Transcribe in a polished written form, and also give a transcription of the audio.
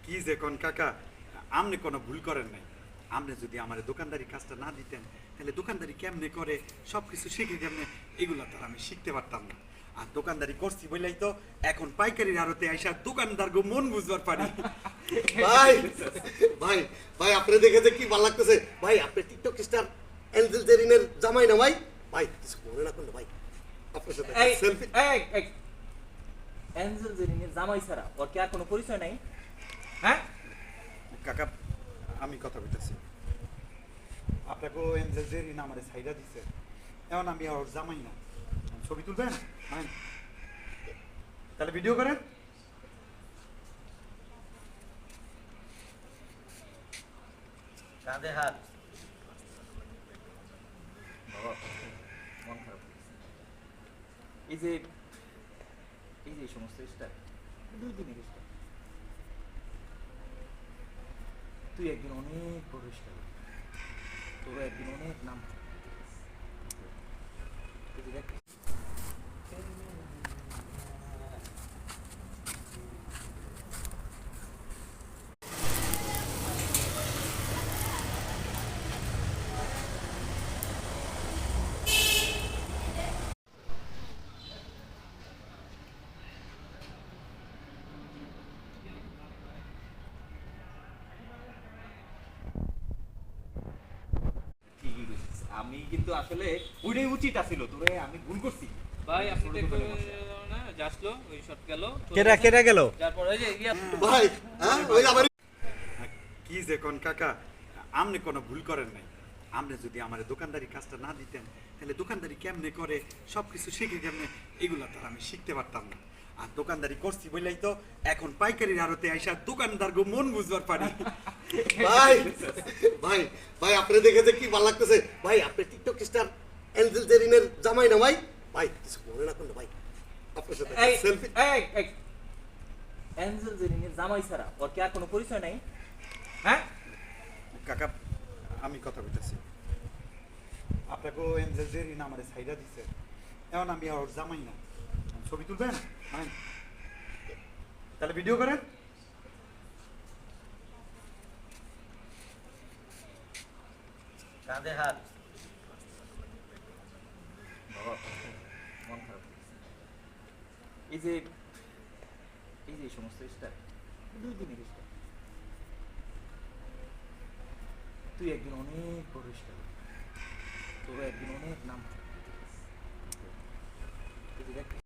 কি যে কোন কাকা, আপনি কোনো ভুল করেন নাই। আপনি যদি আমার দোকানদারি কাজটা না দিতেন, তাহলে দোকানদারি কেমনে করে, সব কিছু শিখে কেমনে, এগুলো তো আর আমি শিখতে পারতাম না। আর দোকানদারি করছি বললেই তো এখন পাইকারির আড়তে আইসা দোকানদার গো মন বুঝবার পারি। ভাই ভাই ভাই আপনি দেখে যে কি ভালো লাগতেছে ভাই। আপনি টিকটক স্টার এঞ্জেল জেরিনের জামাই না ভাই? ভাই কিছু মনে না করলে ভাই আপনার সাথে এই সেলফি। এই এই অ্যাঞ্জেল জেরিনের জামাই ছাড়া ওর কি আর কোনো পরিচয় নাই? হ্যাঁ, কাকা, আমি কথা বলতেছি, আপনাকে এঞ্জেল জেরিন আমার সাইডা দিছে, এখন আমি ওর জামাই না। ছবি তুলবেন? হ্যাঁ, তাহলে ভিডিও করেন। কাঁধে হাত। বাবা, মন খারাপ হয়েছে। এই যে এই সমস্ত স্টার, 2 দিনের স্টার, তুই একদিন অনেক বড় স্টার, তোর একদিন অনেক নাম হবে। এই যে দেখ, ঠিকই বলছিস। আমি কিন্তু আসলে ওইটাই উচিত আছিল, তোরে আমি ভুল করছি ভাই আপনি ছোট দেখতে ছোট সমস্যা। না যাসলো ওই শট গেল কেডা গেল? তারপর ওই যে ভাই হ্যাঁ ওই আমার কি যে কোন কাকা, আপনি কোনো ভুল করেন নাই। আপনি যদি আমার দোকানদারি কাজটা না দিতেন, তাহলে দোকানদারি কেমনে করে, সব কিছু শিখে কেমনে, এগুলো তো আর আমি শিখতে পারতাম না। আর দোকানদারি করছি বললেই তো এখন পাইকারির আড়তে আইসা দোকানদার গো মন বুঝবার পারি। ভাই ভাই ভাই আপনি দেখে যে কি ভালো লাগতেছে ভাই। আপনি টিকটক স্টার এঞ্জেল জেরিনের জামাই না ভাই? ভাই কিছু মনে না করলে ভাই আপনার সাথে এই সেলফি। এই অ্যাঞ্জেল জেরিনের জামাই ছাড়া ওর কি আর কোনো পরিচয় নাই? হ্যাঁ, কাকা, আমি কথা বলতেছি, আপনাকে এঞ্জেল জেরিন আমার সাইডা দিছে, এখন আমি ওর জামাই না। ছবি তুলবেন? হ্যাঁ, তাহলে ভিডিও করেন। কাঁধে হাত। বাবা, মন খারাপ হয়েছে। এই যে এই সমস্ত স্টার, 2 দিনের স্টার, তুই একদিন অনেক বড় স্টার, তোর একদিন অনেক নাম হবে। এই যে দেখ,